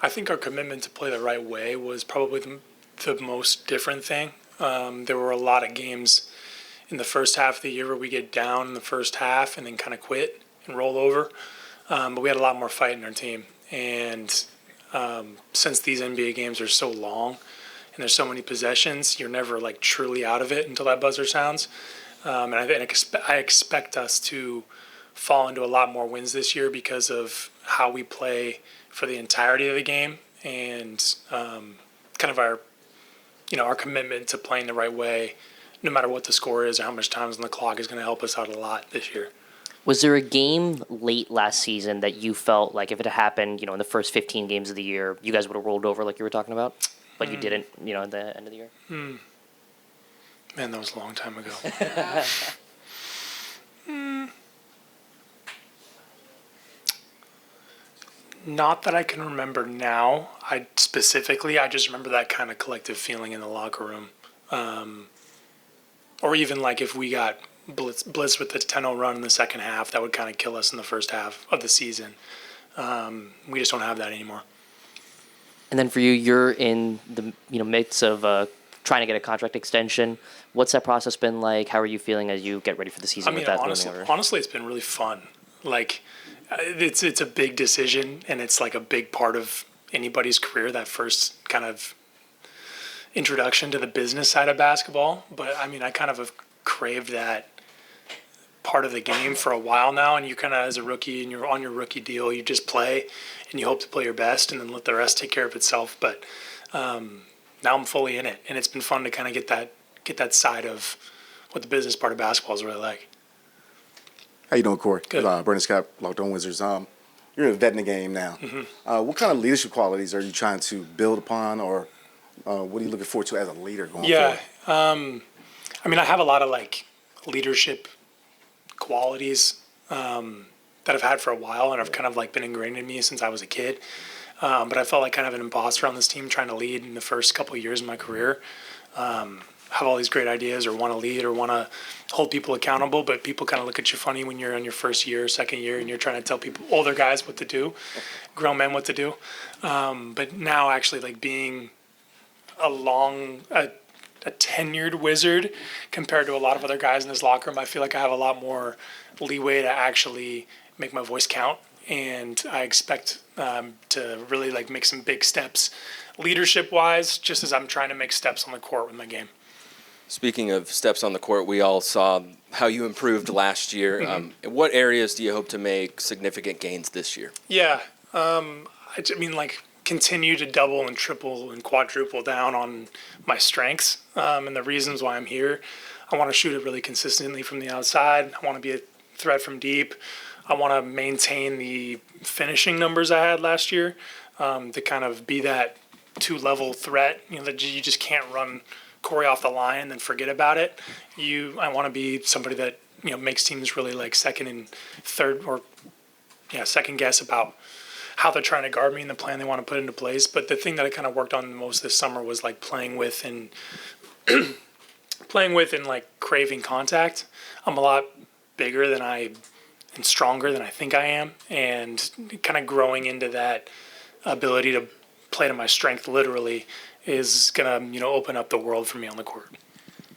I think our commitment to play the right way was probably the most different thing. There were a lot of games in the first half of the year where we get down in the first half and then kind of quit and roll over. But we had a lot more fight in our team. And since these NBA games are so long and there's so many possessions, you're never like truly out of it until that buzzer sounds. And I expect us to fall into a lot more wins this year because of how we play for the entirety of the game and kind of our commitment to playing the right way, no matter what the score is or how much time's on the clock, is going to help us out a lot this year. Was there a game late last season that you felt like if it had happened, in the first 15 games of the year, you guys would have rolled over like you were talking about, but you didn't, at the end of the year? Man, that was a long time ago. Not that I can remember now. I just remember that kind of collective feeling in the locker room. Or even like if we got blitz with the 10-0 run in the second half, that would kind of kill us in the first half of the season. We just don't have that anymore. And then for you, you're in the midst of trying to get a contract extension. What's that process been like? How are you feeling as you get ready for the season? Honestly, it's been really fun. Like, it's a big decision, and it's like a big part of anybody's career, that first kind of introduction to the business side of basketball. But I mean, I kind of have craved that part of the game for a while now, and you kind of, as a rookie and you're on your rookie deal, you just play and you hope to play your best and then let the rest take care of itself. But now I'm fully in it, and it's been fun to kind of get that side of what the business part of basketball is really like. How you doing, Corey? Good. Brandon Scott, Locked On Wizards. You're a vet in the game now. Mm-hmm. What kind of leadership qualities are you trying to build upon, or what are you looking forward to as a leader going forward? I mean, I have a lot of like leadership qualities that I've had for a while, and I've kind of like been ingrained in me since I was a kid. But I felt like kind of an imposter on this team trying to lead in the first couple of years of my career. Have all these great ideas or want to lead or want to hold people accountable, but people kind of look at you funny when you're in your first year, second year, and you're trying to tell people, older guys, what to do, grown men what to do. But now actually like being a tenured Wizard compared to a lot of other guys in this locker room, I feel like I have a lot more leeway to actually make my voice count. And I expect to really like make some big steps leadership-wise, just as I'm trying to make steps on the court with my game. Speaking of steps on the court, we all saw how you improved last year. Mm-hmm. In what areas do you hope to make significant gains this year? Yeah, I mean, like continue to double and triple and quadruple down on my strengths and the reasons why I'm here. I want to shoot it really consistently from the outside. I want to be a threat from deep. I want to maintain the finishing numbers I had last year to kind of be that two-level threat. That you just can't run Corey off the line and then forget about it. I want to be somebody that makes teams really like second guess about how they're trying to guard me and the plan they want to put into place. But the thing that I kind of worked on the most this summer was like playing with and like craving contact. I'm a lot bigger and stronger than I think I am, and kind of growing into that ability to play to my strength literally is going to open up the world for me on the court.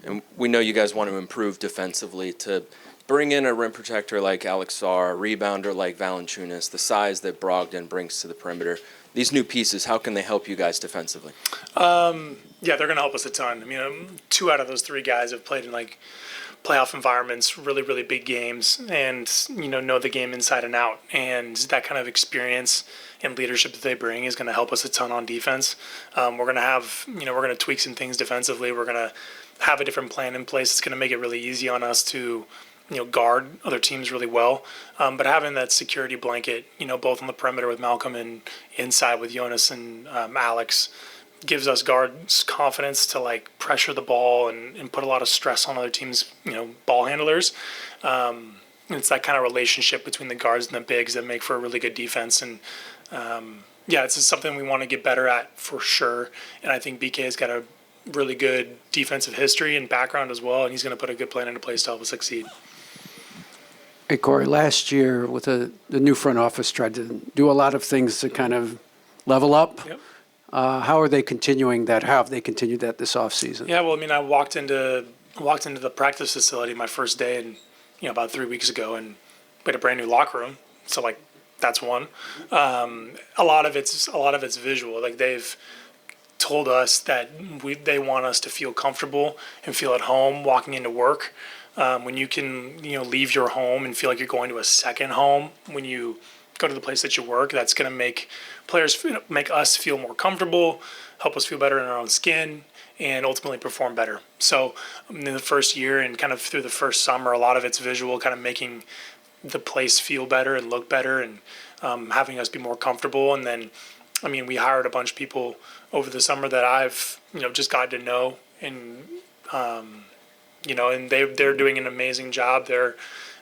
And we know you guys want to improve defensively, to bring in a rim protector like Alex Sarr, a rebounder like Valanciunas, the size that Brogdon brings to the perimeter. These new pieces, how can they help you guys defensively? Yeah, they're going to help us a ton. I mean, 2 out of those 3 guys have played in like playoff environments, really, really big games, and know the game inside and out. And that kind of experience and leadership that they bring is going to help us a ton on defense. We're going to have, we're going to tweak some things defensively. We're going to have a different plan in place. It's going to make it really easy on us to, guard other teams really well. But having that security blanket, both on the perimeter with Malcolm and inside with Jonas and Alex, gives us guards confidence to like pressure the ball and put a lot of stress on other teams, ball handlers. It's that kind of relationship between the guards and the bigs that make for a really good defense. And it's just something we want to get better at for sure. And I think BK has got a really good defensive history and background as well, and he's going to put a good plan into place to help us succeed. Hey, Corey, last year with the new front office tried to do a lot of things to kind of level up. Yep. How are they continuing that? How have they continued that this offseason? Yeah, well, I mean, I walked into the practice facility my first day, and about 3 weeks ago, and we had a brand new locker room. So like, that's one. A lot of it's visual. Like they've told us that they want us to feel comfortable and feel at home walking into work. When you can leave your home and feel like you're going to a second home when you go to the place that you work, that's going to make make us feel more comfortable, help us feel better in our own skin, and ultimately perform better. So in the first year and kind of through the first summer, a lot of it's visual, kind of making the place feel better and look better, and having us be more comfortable. And then, I mean, we hired a bunch of people over the summer that I've just gotten to know, and and they're doing an amazing job. They're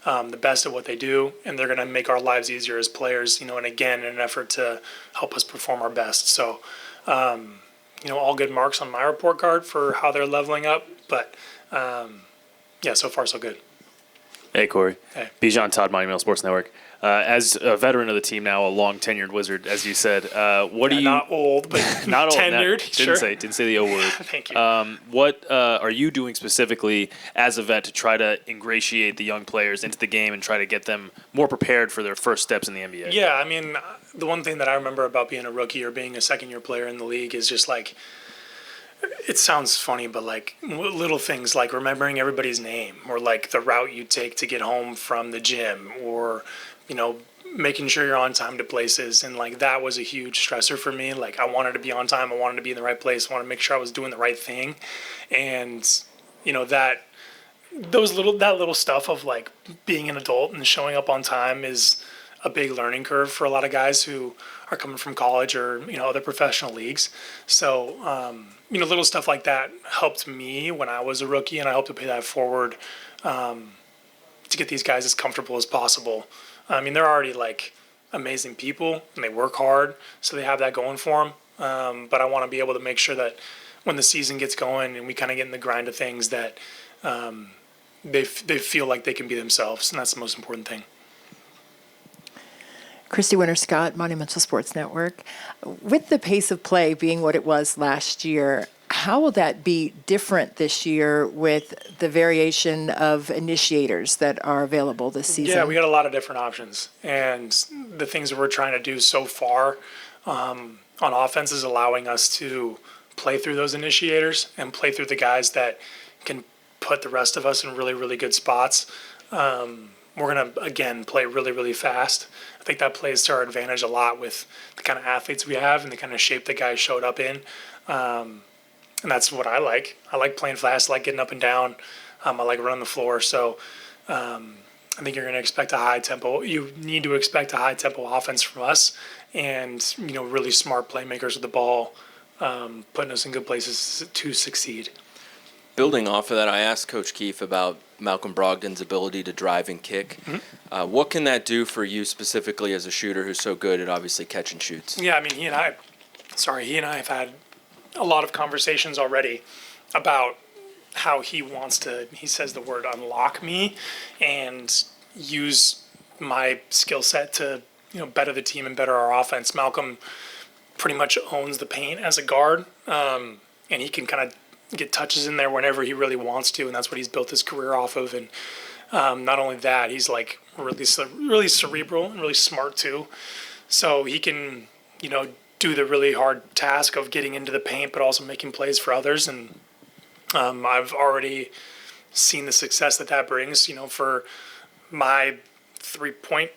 the best at what they do, and they're going to make our lives easier as players, and again, in an effort to help us perform our best. So, all good marks on my report card for how they're leveling up, but yeah, so far so good. Hey, Corey. Hey. 𝗙𝗢𝗟𝗟𝗢𝗪, Monumental Sports Network. As a veteran of the team now, a long-tenured Wizard, as you said, what do you... Not old, but Not old. tenured, sure. Didn't say the O word. Thank you. What are you doing specifically as a vet to try to ingratiate the young players into the game and try to get them more prepared for their first steps in the NBA? Yeah, I mean, the one thing that I remember about being a rookie or being a second-year player in the league is just like, it sounds funny, but like little things like remembering everybody's name, or like the route you take to get home from the gym, or making sure you're on time to places. And like that was a huge stressor for me. Like I wanted to be on time, I wanted to be in the right place, I wanted to make sure I was doing the right thing. And that little stuff of like being an adult and showing up on time is a big learning curve for a lot of guys who are coming from college or other professional leagues. So little stuff like that helped me when I was a rookie, and I hope to pay that forward to get these guys as comfortable as possible. I mean, they're already like amazing people and they work hard, so they have that going for them. But I want to be able to make sure that when the season gets going and we kind of get in the grind of things, that they feel like they can be themselves, and that's the most important thing. Christy Winter-Scott, Monumental Sports Network. With the pace of play being what it was last year, how will that be different this year with the variation of initiators that are available this season? Yeah, we got a lot of different options, and the things that we're trying to do so far on offense is allowing us to play through those initiators and play through the guys that can put the rest of us in really, really good spots. We're going to, again, play really, really fast. I think that plays to our advantage a lot with the kind of athletes we have and the kind of shape the guys showed up in. And that's what I like. I like playing fast. I like getting up and down. I like running the floor. So I think you're going to expect a high tempo. You need to expect a high tempo offense from us, and really smart playmakers with the ball, putting us in good places to succeed. Building off of that, I asked Coach Keefe about Malcolm Brogdon's ability to drive and kick. Mm-hmm. What can that do for you specifically as a shooter who's so good at obviously catch and shoots? Yeah, I mean, he and I have had a lot of conversations already about how he says the word unlock me and use my skill set to, better the team and better our offense. Malcolm pretty much owns the paint as a guard, and he can kind of get touches in there whenever he really wants to, and that's what he's built his career off of. And not only that, he's like really cerebral and really smart too. So he can, do the really hard task of getting into the paint, but also making plays for others. And I've already seen the success that brings, for my 3-point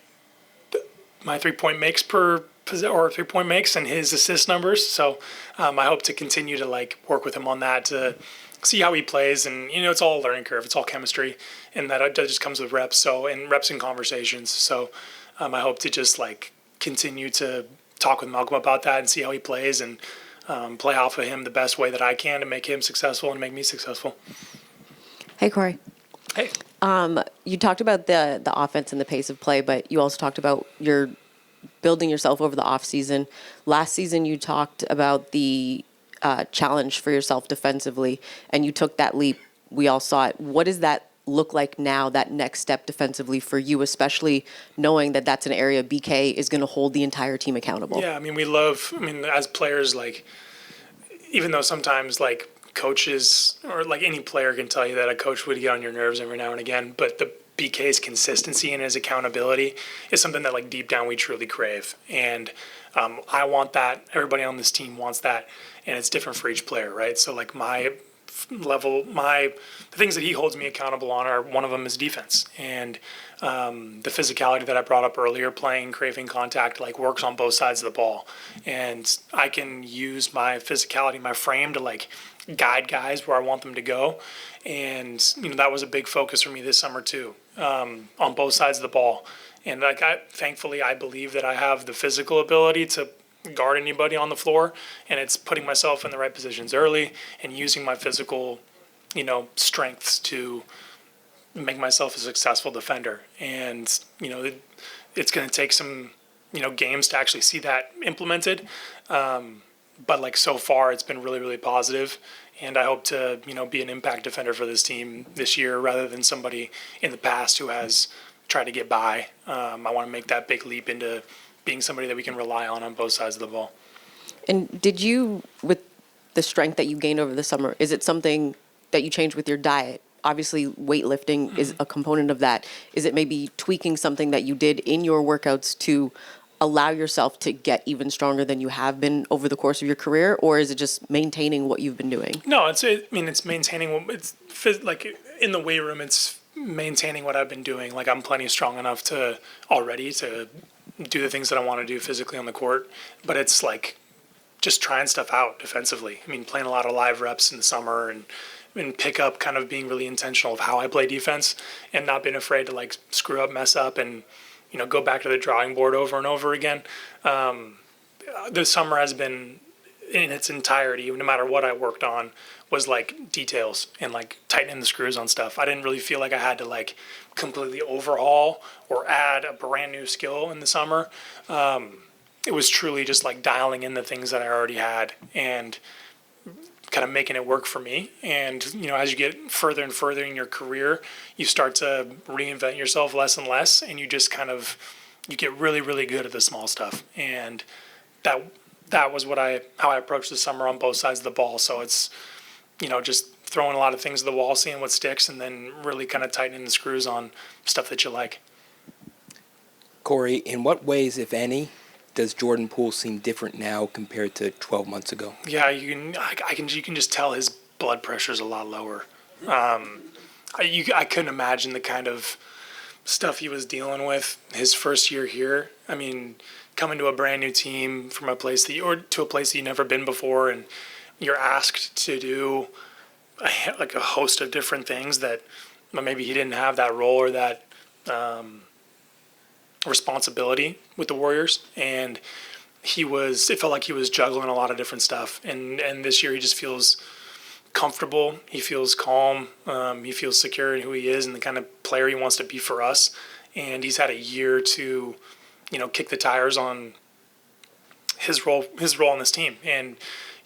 makes per or 3-point makes and his assist numbers. So I hope to continue to work with him on that to see how he plays. And it's all a learning curve. It's all chemistry, and that just comes with reps. So and reps and conversations. So I hope to just continue to talk with Malcolm about that and see how he plays, and play off of him the best way that I can to make him successful and make me successful. Hey, Corey. Hey. You talked about the offense and the pace of play, but you also talked about your building yourself over the off season. Last season, you talked about the challenge for yourself defensively, and you took that leap. We all saw it. What is that look like now, that next step defensively for you, especially knowing that that's an area BK is going to hold the entire team accountable? Yeah, I mean, as players, like, even though sometimes, like, coaches or, like, any player can tell you that a coach would get on your nerves every now and again, but the BK's consistency and his accountability is something that, like, deep down we truly crave. And I want that. Everybody on this team wants that. And it's different for each player, right? So, like, the things that he holds me accountable on are, one of them is defense. And the physicality that I brought up earlier, playing, craving contact, like, works on both sides of the ball. And I can use my physicality, my frame, to, like, guide guys where I want them to go. And, that was a big focus for me this summer too, on both sides of the ball. And, like, thankfully, I believe that I have the physical ability to guard anybody on the floor, and it's putting myself in the right positions early and using my physical, strengths to make myself a successful defender. And, it's going to take some, games to actually see that implemented. But, like, so far it's been really, really positive. And I hope to, be an impact defender for this team this year rather than somebody in the past who has tried to get by. I want to make that big leap into being somebody that we can rely on both sides of the ball. And did you, with the strength that you gained over the summer, is it something that you changed with your diet? Obviously, weightlifting is a component of that. Is it maybe tweaking something that you did in your workouts to allow yourself to get even stronger than you have been over the course of your career, or is it just maintaining what you've been doing? No, it's maintaining. Like, in the weight room, it's maintaining what I've been doing. Like, I'm plenty strong enough to do the things that I want to do physically on the court, but it's like just trying stuff out defensively. I mean, playing a lot of live reps in the summer and pick up, kind of being really intentional of how I play defense and not being afraid to, like, screw up, mess up, and go back to the drawing board over and over again. This summer has been, in its entirety, no matter what I worked on, was, like, details and, like, tightening the screws on stuff. I didn't really feel like I had to, like, completely overhaul or add a brand new skill in the summer. It was truly just, like, dialing in the things that I already had and kind of making it work for me. And, as you get further and further in your career, you start to reinvent yourself less and less, and you just you get really, really good at the small stuff. And that was how I approached the summer on both sides of the ball. So it's, just throwing a lot of things at the wall, seeing what sticks, and then really kind of tightening the screws on stuff that you like. Corey, in what ways, if any, does Jordan Poole seem different now compared to 12 months ago? Yeah, you can just tell his blood pressure is a lot lower. I couldn't imagine the kind of stuff he was dealing with his first year here. I mean, coming to a brand new team from a place to a place that you've never been before, and you're asked to do a host of different things that maybe he didn't have that role or that responsibility with the Warriors, and it felt like he was juggling a lot of different stuff. And this year he just feels comfortable. He feels calm. He feels secure in who he is and the kind of player he wants to be for us. And he's had a year to, kick the tires on his role on this team. And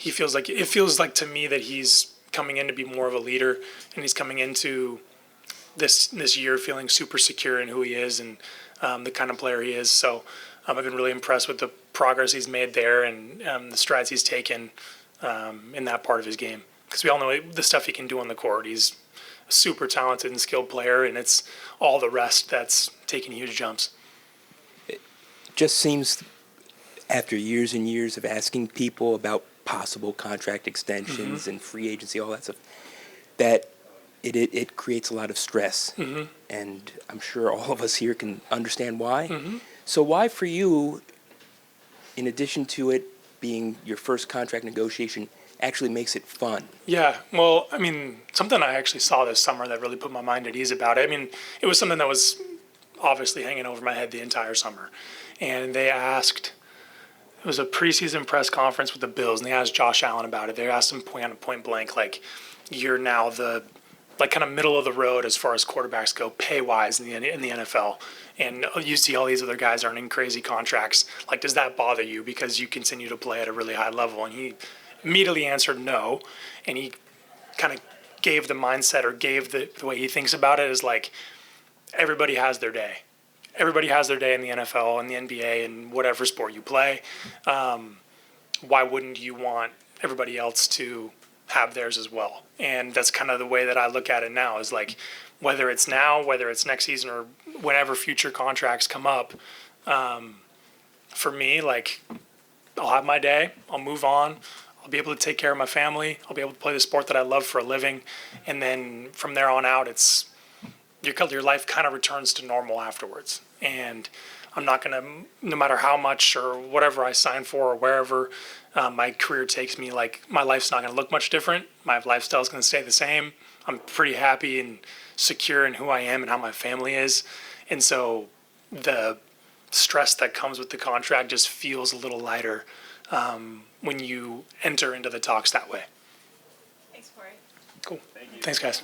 it feels like to me that he's coming in to be more of a leader, and he's coming into this year feeling super secure in who he is and the kind of player he is. So I've been really impressed with the progress he's made there and the strides he's taken in that part of his game. Because we all know the stuff he can do on the court. He's a super talented and skilled player, and it's all the rest that's taking huge jumps. It just seems, after years and years of asking people about possible contract extensions and free agency, all that stuff, that it creates a lot of stress. And I'm sure all of us here can understand why. So why for you, in addition to it being your first contract negotiation, actually makes it fun? Yeah, well, I mean, something I actually saw this summer that really put my mind at ease about it. I mean, it was something that was obviously hanging over my head the entire summer. And it was a preseason press conference with the Bills, and they asked Josh Allen about it. They asked him point blank, like, you're now the, like, kind of middle of the road as far as quarterbacks go, pay-wise in the NFL. And you see all these other guys earning crazy contracts. Like, does that bother you because you continue to play at a really high level? And he immediately answered no, and he kind of gave the mindset or gave the way he thinks about it is like everybody has their day. Everybody has their day in the NFL and the NBA and whatever sport you play. Why wouldn't you want everybody else to have theirs as well? And that's kind of the way that I look at it now is like, whether it's now, whether it's next season or whenever future contracts come up, for me, like, I'll have my day, I'll move on, I'll be able to take care of my family, I'll be able to play the sport that I love for a living, and then from there on out, it's your life kind of returns to normal afterwards. And I'm not going to, no matter how much or whatever I sign for or wherever my career takes me, like, my life's not going to look much different. My lifestyle's going to stay the same. I'm pretty happy and secure in who I am and how my family is. And so the stress that comes with the contract just feels a little lighter when you enter into the talks that way. Thanks, Corey. Cool. Thanks, guys.